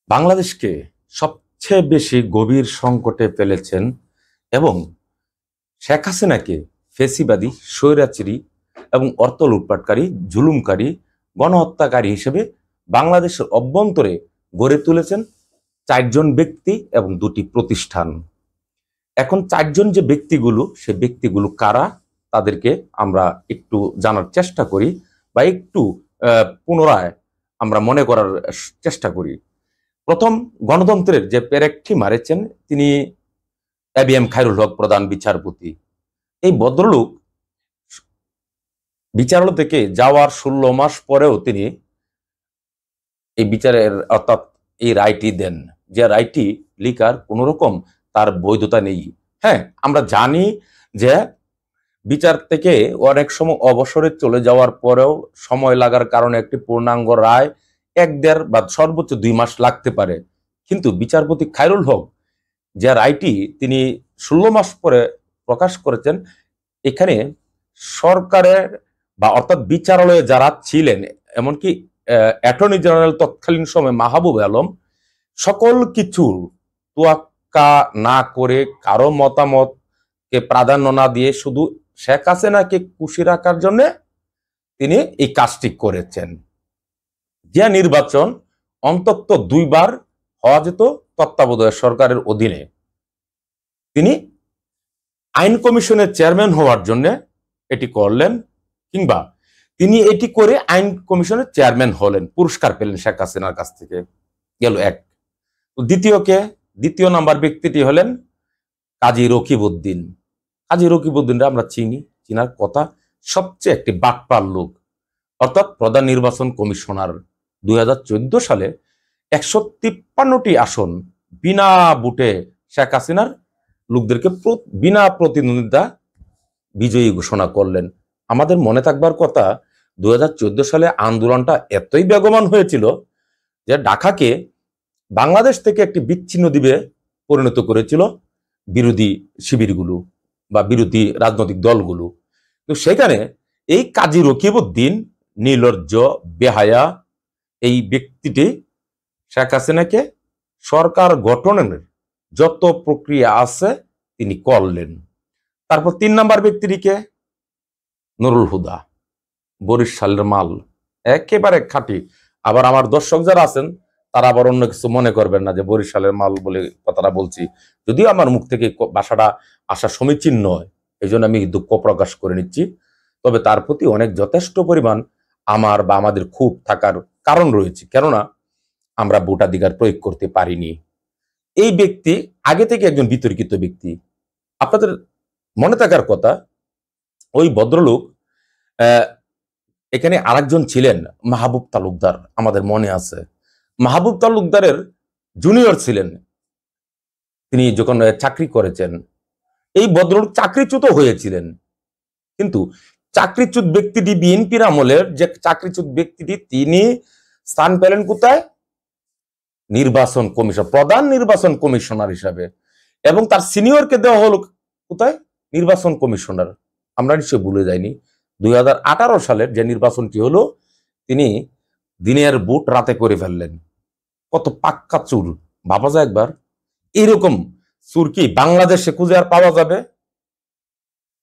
বাংলাদেশকে সবচেয়ে বেশি গভীর সংকটে ফেলেছেন এবং শেখ হাসিনাকে ফেসিবাদী, স্বৈরাচারী এবং অর্থ লুটপাটকারী, জুলুমকারী, গণহত্যাকারী হিসেবে বাংলাদেশের অভ্যন্তরে গড়ে তুলেছেন চারজন ব্যক্তি এবং দুটি প্রতিষ্ঠান। এখন চারজন যে ব্যক্তিগুলো, সে ব্যক্তিগুলো কারা, তাদেরকে আমরা একটু জানার চেষ্টা করি বা একটু পুনরায় আমরা মনে করার চেষ্টা করি। প্রথম, গণতন্ত্রের যে পেরেকটি মারেছেন তিনি এবিএম খায়রুল হক, প্রধান বিচারপতি। এই ভদ্রলোক বিচারালয় থেকে যাওয়ার 16 মাস পরেও তিনি এই বিচারের অর্থাৎ এই রায়টি দেন, যে রায়টি লিখার কোন রকম তার বৈধতা নেই। হ্যাঁ, আমরা জানি যে বিচার থেকে অনেক সময় অবসরে চলে যাওয়ার পরেও সময় লাগার কারণে একটি পূর্ণাঙ্গ রায় 1-1.5 বা সর্বোচ্চ 2 মাস লাগতে পারে, কিন্তু বিচারপতি খায়রুল হক যে রায়টি তিনি 16 মাস পরে প্রকাশ করেছেন, এখানে সরকারের বা অর্থাৎ বিচারালয়ে যারা ছিলেন, এমনকি অ্যাটর্নি জেনারেল তৎকালীন সময় মাহবুব আলম, সকল কিছুর তোয়াক্কা না করে, কারো মতামতকে প্রাধান্য না দিয়ে শুধু শেখ হাসিনাকে খুশি রাখার জন্য তিনি এই কাজটি করেছেন। যে নির্বাচন অন্তত 2 বার হওয়া যেত তত্ত্বাবধায়ক সরকারের অধীনে, তিনি আইন কমিশনের চেয়ারম্যান হওয়ার জন্য এটি করলেন, কিংবা তিনি এটি করে আইন কমিশনের চেয়ারম্যান হলেন, পুরস্কার পেলেন শেখ হাসিনার কাছ থেকে। গেল এক। দ্বিতীয় নাম্বার ব্যক্তিটি হলেন কাজী রকিবউদ্দিন। কাজী রকিবউদ্দিনরা আমরা চিনার কথা, সবচেয়ে একটি বাটপার লোক, অর্থাৎ প্রধান নির্বাচন কমিশনার। 2014 সালে 153টি আসন বিনা ভোটে শেখ হাসিনার লোকদেরকে বিনা প্রতিদ্বন্দ্বিতা বিজয়ী ঘোষণা করলেন। আমাদের মনে থাকবার কথা, 2014 সালে আন্দোলনটা এতই বেগবান হয়েছিল যে ঢাকাকে বাংলাদেশ থেকে একটি বিচ্ছিন্ন দ্বীপে পরিণত করেছিল বিরোধী শিবিরগুলো বা বিরোধী রাজনৈতিক দলগুলো। তো সেখানে এই কাজী রকিবউদ্দিন, নির্লজ্জ, বেহায়া এই ব্যক্তিটি শেখ হাসিনাকে সরকার গঠনের যত প্রক্রিয়া আছে তিনি করলেন। তারপর 3 নাম্বার ব্যক্তিটিকে নুরুল হুদা, বরিশালের মাল, একেবারে খাঁটি। আবার আমার দর্শক যারা আছেন তারা আবার অন্য কিছু মনে করবেন না যে বরিশালের মাল বলে কথাটা বলছি, যদিও আমার মুখ থেকে ভাষাটা আসা সমীচীন নয়, এই জন্য আমি দুঃখ প্রকাশ করে নিচ্ছি। তবে তার প্রতি অনেক যথেষ্ট পরিমাণ আমার বা আমাদের ক্ষোভ থাকার কারণ রয়েছে, কেননা আমরা ভোটাধিকার প্রয়োগ করতে পারিনি। এই ব্যক্তি আগে থেকে একজন বিতর্কিত ব্যক্তি। আপনাদের মনে থাকার কথা, ওই ভদ্রলোক এখানে আরেকজন ছিলেন মাহবুব তালুকদার, আমাদের মনে আছে। মাহবুব তালুকদারের জুনিয়র ছিলেন তিনি যখন চাকরি করেছেন। এই ভদ্রলোক চাকরিচ্যুত হয়েছিলেন, কিন্তু চাকরিচ্যুত ব্যক্তিটি বিএনপির আমলের যে চাকরিচ্যুত ব্যক্তিটি, তিনি স্থান পেলেন কোথায়? নির্বাচন কমিশন, প্রধান নির্বাচন কমিশনার হিসাবে, এবং তার সিনিয়রকে দেওয়া হলো কোথায়? নির্বাচন কমিশনার। আমরা নিশ্চয় ভুলে যাইনি 2018 সালের যে নির্বাচনটি হলো, তিনি দিনের ভোট রাতে করে ফেললেন। কত পাক্কা চুর ভাবা যায় একবার। এইরকম চুর কি বাংলাদেশে খুঁজে আর পাওয়া যাবে?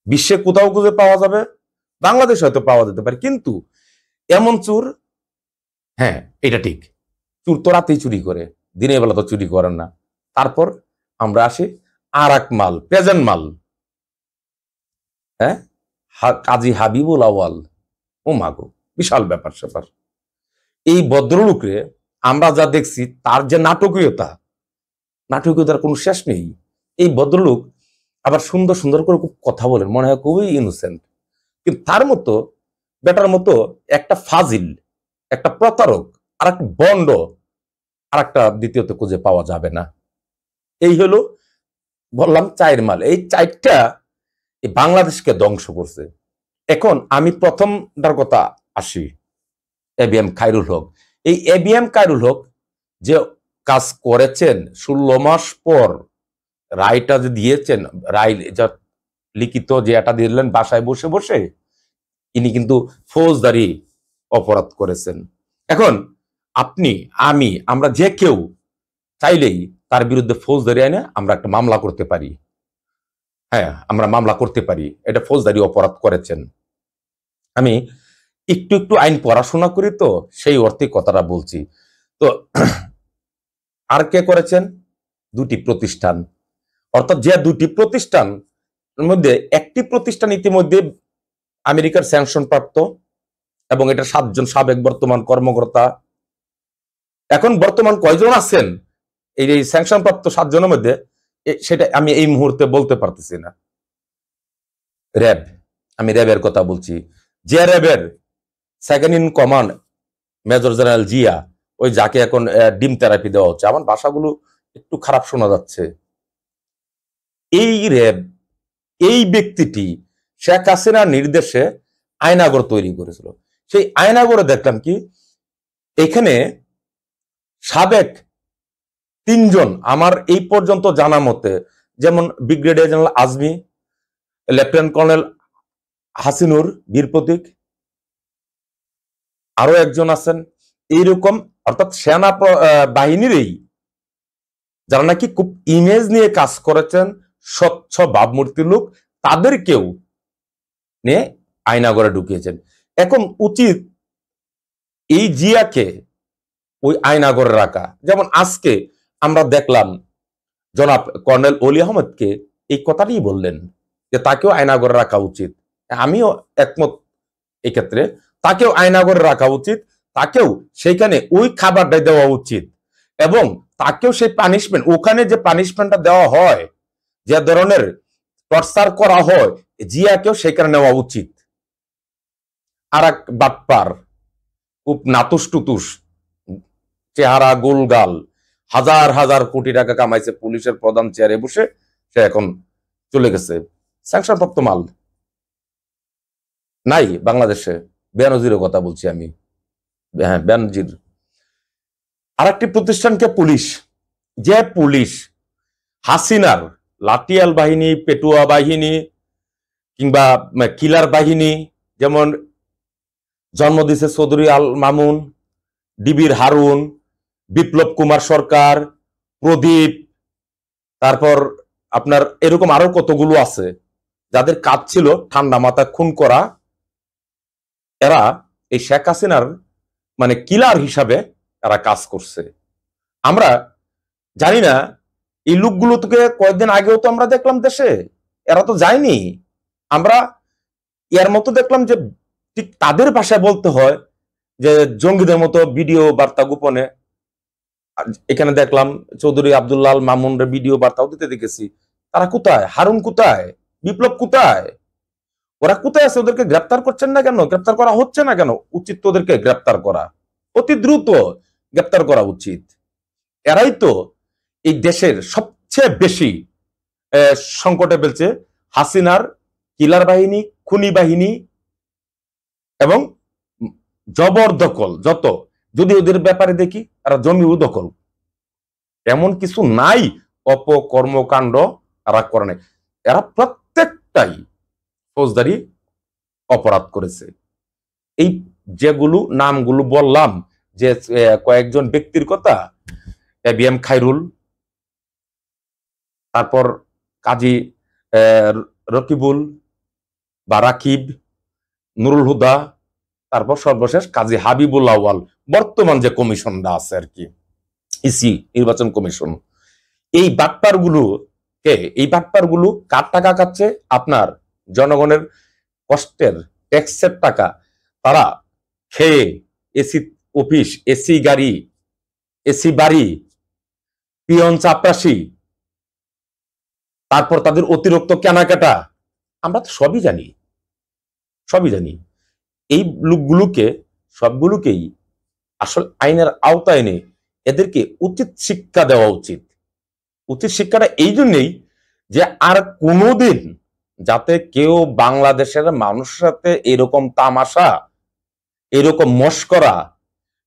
বিশ্বে কোথাও খুঁজে পাওয়া যাবে? বাংলাদেশে হয়তো পাওয়া যেতে পারে, কিন্তু এমন চুর, হ্যাঁ এটা ঠিক, চুর তো রাতেই চুরি করে, দিনের বেলা তো চুরি করেন না। তারপর আমরা আসি আর এক মাল, প্রেজেন্ট মাল, হ্যাঁ, কাজী হাবিবুল আওয়াল। ও মাগো, বিশাল ব্যাপার স্যাপার। এই ভদ্রলোকে আমরা যা দেখছি, তার যে নাটকীয়তার কোনো শেষ নেই। এই ভদ্রলোক আবার সুন্দর সুন্দর করে খুব কথা বলেন, মনে হয় খুবই ইনোসেন্ট, কিন্তু তার মতো বেটার মতো একটা ফাজিল, একটা প্রতারক, আর একটা বন্ড, আর একটা দ্বিতীয়ত খুঁজে পাওয়া যাবে না। এই হলো বললাম চায়ের মাল। এই চারটা বাংলাদেশকে ধ্বংস করছে। এখন আমি প্রথমটার কথা আসি, এবিএম খায়রুল হক। এই এবিএম খায়রুল হক যে কাজ করেছেন, 16 মাস পর রায়টা যে দিয়েছেন, রায় যা লিখিত যে এটা দিলেন বাসায় বসে বসে, ইনি কিন্তু ফৌজদারি অপরাধ করেছেন। এখন আপনি, আমরা যে কেউ চাইলেই তার বিরুদ্ধে ফৌজদারি আইনে আমরা একটা মামলা করতে পারি। হ্যাঁ, আমরা মামলা করতে পারি, এটা ফৌজদারি অপরাধ করেছেন। আমি একটু একটু আইন পড়াশোনা করি, তো সেই অর্থে কথাটা বলছি। তো আর কে করেছেন? দুটি প্রতিষ্ঠান, অর্থাৎ যে দুটি প্রতিষ্ঠান মধ্যে একটি প্রতিষ্ঠান ইতিমধ্যে আমেরিকার স্যাংশন প্রাপ্ত এবং এটা 7 জন সাবেক বর্তমান কর্মকর্তা। এখন বর্তমান কয়জন আছেন এই স্যাংশন প্রাপ্ত 7 জনের মধ্যে, সেটা আমি এই মুহূর্তে বলতে পারতেছি না। র্যাব, আমি র্যাবের কথা বলছি। যে র্যাবের second in command major general Zia, ওই যাকে এখন ডিম থেরাপি দেওয়া হচ্ছে, আমার ভাষাগুলো একটু খারাপ শোনা যাচ্ছে। এই র্যাব, এই ব্যক্তিটি শেখ হাসিনার নির্দেশে আয়নাগর তৈরি করেছিল। সেই আয়নাগরে দেখলাম কি, এখানে সাবেক 3 জন, আমার এই পর্যন্ত জানা মতে, যেমন brigadier general Azmi, lieutenant colonel Hasinur বীর প্রতীক, আরো একজন আছেন এইরকম, অর্থাৎ সেনা বাহিনীরই যারা নাকি খুব ইমেজ নিয়ে কাজ করেছেন, স্বচ্ছ ভাবমূর্তি লোক, তাদেরকেও নিয়ে আয়নাগরে ঢুকিয়েছেন। এখন উচিত এই জিয়াকে ওই আয়নাগরে রাখা। যেমন আজকে আমরা দেখলাম জনাব কর্নেল অলি আহমেদকে এই কথাটি বললেন যে তাকেও আয়নাগরে রাখা উচিত। আমিও একমত এই ক্ষেত্রে, তাকেও আয়নাগরে রাখা উচিত, তাকেও সেইখানে ওই খাবারটাই দেওয়া উচিত, এবং তাকেও সেই পানিশমেন্ট, ওখানে যে পানিশমেন্টটা দেওয়া হয়, যে ধরনের টর্চার করা হয়, জিয়াকেও সেখানে নেওয়া উচিত। আর এক বাটপার, খুব নাতুস টুতুস চেহারা, গোলগাল, হাজার হাজার কোটি টাকা কামাইছে পুলিশের প্রধান চেয়ারে বসে, সে এখন চলে গেছে। স্যাংশনপ্রাপ্ত মাল নাই বাংলাদেশে। বেনজিরের কথা বলছি আমি, হ্যাঁ বেনজির। আর একটি প্রতিষ্ঠানকে পুলিশ, যে পুলিশ হাসিনার লাঠিয়াল বাহিনী, পেটুয়া বাহিনী কিংবা কিলার বাহিনী, যেমন জন্ম দিছে চৌধুরী আল মামুন, ডিবির হারুন, বিপ্লব কুমার সরকার, প্রদীপ, তারপর আপনার এরকম আরো কতগুলো আছে যাদের কাজ ছিল ঠান্ডা মাথা খুন করা। এরা এই শেখ হাসিনার মানে কিলার হিসাবে এরা কাজ করছে। আমরা জানি না এই লোকগুলো তোকে কয়েকদিন আগেও তো আমরা দেখলাম দেশে, এরা তো যায়নি। আমরা এর মতো দেখলাম যে ঠিক তাদের ভাষায় বলতে হয় যে জঙ্গিদের মতো ভিডিও বার্তা গোপনে। এখানে দেখলাম চৌধুরী আব্দুল্লাহ আল মামুনের ভিডিও বার্তাও দিতে দেখেছি। তারা কোথায়? হারুন কোথায়? বিপ্লব কোথায়? ওরা কোথায় আছে? ওদেরকে গ্রেপ্তার করছেন না কেন? গ্রেপ্তার করা হচ্ছে না কেন? উচিত তো ওদেরকে গ্রেপ্তার করা, অতি দ্রুত গ্রেপ্তার করা উচিত। এরাই তো এই দেশের সবচেয়ে বেশি সংকটে ফেলছে হাসিনার কিলার বাহিনী, খুনি বাহিনী এবং জবরদখল। যত যদি ওদের ব্যাপারে দেখি, এরা জমিও দখল, এমন কিছু নাই অপকর্মকাণ্ড এরা করে নাই। এরা প্রত্যেকটাই ফৌজদারি অপরাধ করেছে। এই যেগুলো নামগুলো বললাম, যে কয়েকজন ব্যক্তির কথা, এবিএম খায়রুল, তারপর কাজী রকিবুল বা রাকিব, নুরুল হুদা, তারপর সর্বশেষ কাজী হাবিবুল আউয়াল, বর্তমান যে কমিশনটা আছে আর কি, ইসি নির্বাচন কমিশন। এই বাটপারগুলো কার টাকা খাচ্ছে? আপনার জনগণের কষ্টের ট্যাক্সের টাকা তারা খেয়ে এসি অফিস, এসি গাড়ি, এসি বাড়ি, পিয়ন চাপরাশি, তারপর তাদের অতিরিক্ত কেনাকাটা, আমরা তো সবই জানি। এই লোকগুলোকে সবগুলোকেই আসল আইনের আওতায় এনে এদেরকে উচিত শিক্ষা দেওয়া উচিত। উচিত শিক্ষাটা এই জন্যই যে আর কোনোদিন যাতে কেউ বাংলাদেশের মানুষের সাথে এরকম তামাশা, এরকম মস্করা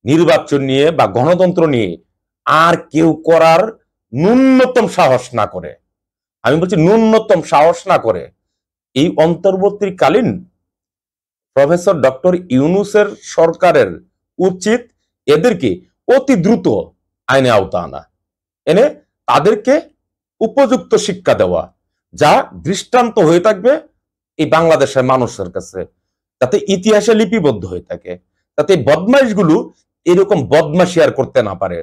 নির্বাচন নিয়ে বা গণতন্ত্র নিয়ে আর কেউ করার ন্যূনতম সাহস না করে। আমি বলছি ন্যূনতম সাহস না করে। এই অন্তর্বর্তীকালীন প্রফেসর ডক্টর ইউনূসের সরকারের উচিত এদেরকে অতি দ্রুত আইনে আওতা আনা। এনে তাদেরকে উপযুক্ত শিক্ষা দেওয়া, যা দৃষ্টান্ত হয়ে থাকবে এই বাংলাদেশের মানুষের কাছে, যাতে ইতিহাসে লিপিবদ্ধ হয়ে থাকে, যাতে বদমাইশগুলো এরকম বদমাশি আর করতে না পারে।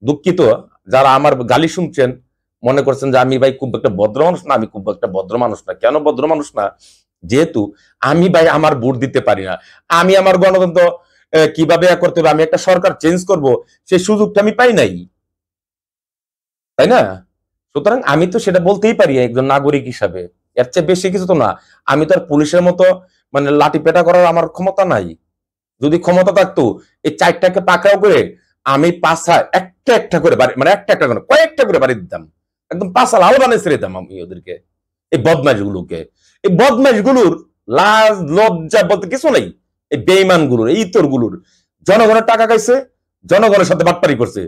দুঃখিত যারা আমার গালি শুনছেন, মনে করছেন যে আমি ভাই খুব একটা ভদ্র মানুষ না, আমি খুব একটা ভদ্র মানুষ না। কেন ভদ্র মানুষ না? যেহেতু আমি ভাই আমার ভোট দিতে পারি না, আমি আমার গণতন্ত্র কিভাবে করতে হবে, আমি একটা সরকার চেঞ্জ করব, সেই সুযোগটা আমি পাই নাই, তাই না? সুতরাং আমি তো সেটা বলতেই পারি একজন নাগরিক হিসাবে, এর চেয়ে বেশি কিছু তো না। আমি তো আর পুলিশের মতো মানে লাঠি পেটা করার আমার ক্ষমতা নাই। যদি ক্ষমতা থাকতো এই চারটাকে পাকড়াও করে আমি পাঁচা একটা একটা করে বাড়ি, মানে একটা একটা করে কয়েকটা করে বাড়ি দিতাম, একদম পাঁচা লাল বানিয়ে ছেড়ে দিতাম আমি ওদেরকে, এই বদমাইশ গুলোকে। এই বদমাইশ গুলোর লাজ লজ্জা বলতে কিছু নেই। এই বেইমান গুলোর, এই ইতর গুলোর, জনগণের টাকা খাইছে, জনগণের সাথে বাটপারি করছে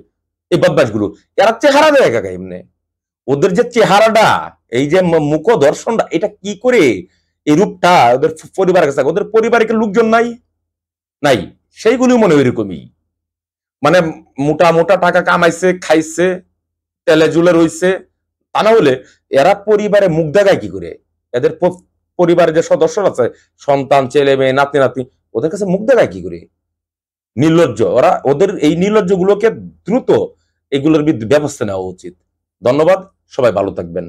এই বদমাইশ গুলো। এরা চেহারা দেয় একা এমনি, ওদের যে চেহারাটা, এই যে মুখ দর্শনটা, এটা কি করে এই রূপটা ওদের পরিবারের কাছে, ওদের পরিবারের লোকজন নাই নাই, সেইগুলি মনে ওইরকমই, মানে মোটা মোটা টাকা কামাইছে, খাইছে, তেলে জুলে রইছে। তা না হলে এরা পরিবারে মুখ দেখায় কি করে? এদের পরিবারের যে সদস্য আছে, সন্তান, ছেলে মেয়ে, নাতি নাতি, ওদের কাছে মুখ দেখায় কি করে? নির্লজ্জ ওরা। ওদের এই নির্লজ্জ গুলোকে দ্রুত এগুলোর বিরুদ্ধে ব্যবস্থা নেওয়া উচিত। ধন্যবাদ, সবাই ভালো থাকবেন।